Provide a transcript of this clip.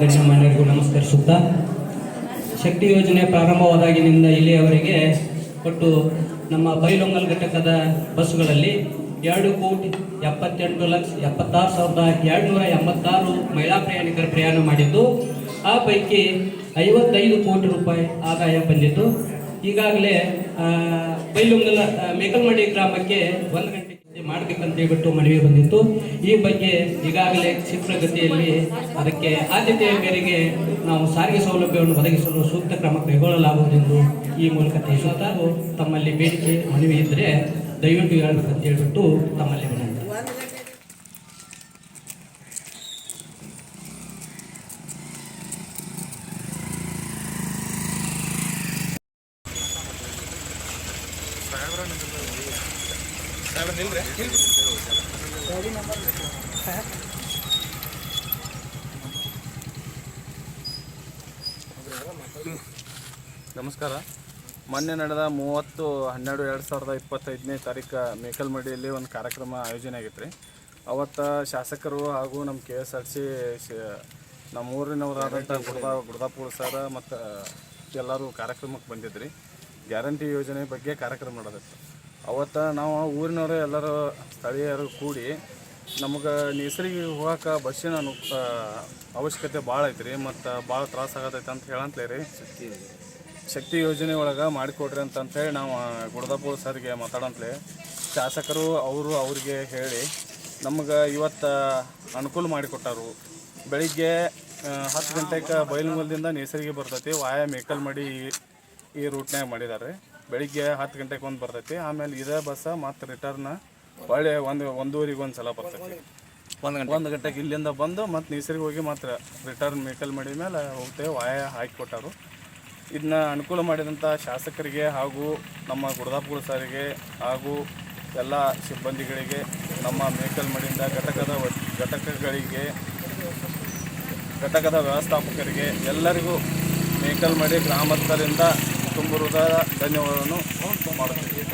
ಗಣ್ಯಮಾನ್ಯರಿಗೂ ನಮಸ್ಕರಿಸುತ್ತಾ, ಶಕ್ತಿ ಯೋಜನೆ ಪ್ರಾರಂಭವಾದಾಗಿನಿಂದ ಇಲ್ಲಿಯವರೆಗೆ ಒಟ್ಟು ನಮ್ಮ ಬೈಲೊಂಗಲ್ ಘಟಕದ ಬಸ್ಸುಗಳಲ್ಲಿ 2,78,76,286 ಮಹಿಳಾ ಪ್ರಯಾಣಿಕರು ಪ್ರಯಾಣ ಮಾಡಿದ್ದು, ಆ ಪೈಕಿ 55 ಕೋಟಿ ರೂಪಾಯಿ ಆದಾಯ ಬಂದಿದ್ದು. ಈಗಾಗಲೇ ಬೈಲೊಂಗಲ ಮೇಕಲ್ಮಡಿ ಗ್ರಾಮಕ್ಕೆ 1 ಗಂಟೆ ಮಾಡಬೇಕಂತ ಹೇಳ್ಬಿಟ್ಟು ಮನವಿ ಬಂದಿತ್ತು. ಈ ಬಗ್ಗೆ ಈಗಾಗಲೇ ಕ್ಷಿಪ್ರಗತಿಯಲ್ಲಿ ಅದಕ್ಕೆ ಆದ್ಯತೆಯ ಮೇರೆಗೆ ನಾವು ಸಾರಿಗೆ ಸೌಲಭ್ಯವನ್ನು ಒದಗಿಸಲು ಸೂಕ್ತ ಕ್ರಮ ಕೈಗೊಳ್ಳಲಾಗುವುದೆಂದು ಈ ಮೂಲಕ ತಿಳಿಸುತ್ತಾ, ತಮ್ಮಲ್ಲಿ ಬೇಡಿಕೆ ಮನವಿ ಇದ್ದರೆ ದಯವಿಟ್ಟು ಹೇಳಬೇಕಂತ ಹೇಳ್ಬಿಟ್ಟು ತಮ್ಮಲ್ಲಿ ವಿನಂತಿ. ನಮಸ್ಕಾರ. ಮೊನ್ನೆ ನಡೆದ 30/12/2025ನೇ ತಾರೀಕು ಮೇಕಲ್ಮಡಿಯಲ್ಲಿ ಒಂದು ಕಾರ್ಯಕ್ರಮ ಆಯೋಜನೆ ಆಗಿತ್ತು ರೀ. ಅವತ್ತು ಶಾಸಕರು ಹಾಗೂ ನಮ್ಮ KSRTC ನಮ್ಮ ಊರಿನವರಾದಂಥ ಗುಡ್ದಾಪುರ ಸರ ಮತ್ತು ಎಲ್ಲರೂ ಕಾರ್ಯಕ್ರಮಕ್ಕೆ ಬಂದಿದ್ರಿ. ಗ್ಯಾರಂಟಿ ಯೋಜನೆ ಬಗ್ಗೆ ಕಾರ್ಯಕ್ರಮ ನಡೆದಿತ್ತು. ಅವತ್ತು ನಾವು ಊರಿನವರು ಎಲ್ಲರೂ ಸ್ಥಳೀಯರು ಕೂಡಿ ನಮಗೆ ನೇಸರಿಗೆ ಹೋಗೋಕೆ ಬಸ್ಸಿನ ಅವಶ್ಯಕತೆ ಭಾಳ ಐತ್ರಿ, ಮತ್ತು ಭಾಳ ತ್ರಾಸ ಆಗತೈತೆ ಅಂತ ಹೇಳಂತಲೇ ರೀ ಶಕ್ತಿ ಯೋಜನೆ ಒಳಗೆ ಮಾಡಿಕೊಡ್ರಿ ಅಂತಂತೇಳಿ ನಾವು ಗುಡ್ದಾಪುರ ಸರ್ಗೆ ಮಾತಾಡಂತಲೇ ಶಾಸಕರು ಅವ್ರಿಗೆ ಹೇಳಿ ನಮಗೆ ಇವತ್ತು ಅನುಕೂಲ ಮಾಡಿಕೊಟ್ಟಾರು. ಬೆಳಿಗ್ಗೆ 10 ಗಂಟೆಗೆ ಬೈಲುಂಗಲದಿಂದ ನೇಸರಿಗೆ ಬರ್ತೈತಿ, ವಾಯ ಮೇಕಲ್ಮಡಿ ಈ ರೂಟ್ನಾಗ ಮಾಡಿದ್ದಾರೆ. ಬೆಳಿಗ್ಗೆ 10 ಗಂಟೆಗೆ ಒಂದು ಬರ್ತೈತಿ, ಆಮೇಲೆ ಇದೇ ಬಸ್ಸ ಮತ್ತು ರಿಟರ್ನ ಒಳ್ಳೆ 1:30ಗೆ ಒಂದು ಸಲ ಬರ್ತೈತಿ. 1 ಗಂಟೆಗೆ ಇಲ್ಲಿಂದ ಬಂದು ಮತ್ತು ನೇಸರಿಗೆ ಹೋಗಿ ಮಾತ್ರ ರಿಟರ್ನ್ ಮೇಕಲ್ಮಡಿ ಮೇಲೆ ಹೋಗ್ತೇವೆ. ವಾಯ ಹಾಕಿಕೊಟ್ಟಾರು. ಇದನ್ನ ಅನುಕೂಲ ಮಾಡಿದಂಥ ಶಾಸಕರಿಗೆ ಹಾಗೂ ನಮ್ಮ ಗುಡ್ದಾಪುರ ಸಾರಿಗೆ ಹಾಗೂ ಎಲ್ಲ ಸಿಬ್ಬಂದಿಗಳಿಗೆ, ನಮ್ಮ ಮೇಕಲ್ಮಡಿಯಿಂದ ಘಟಕದ ವ್ಯವಸ್ಥಾಪಕರಿಗೆ ಎಲ್ಲರಿಗೂ ಮೇಕಲ್ಮಡಿ ಗ್ರಾಮಸ್ಥರಿಂದ ತುಂಬ ಹೃದಯದ ಧನ್ಯವಾದವನ್ನು ಮಾಡುತ್ತೇವೆ.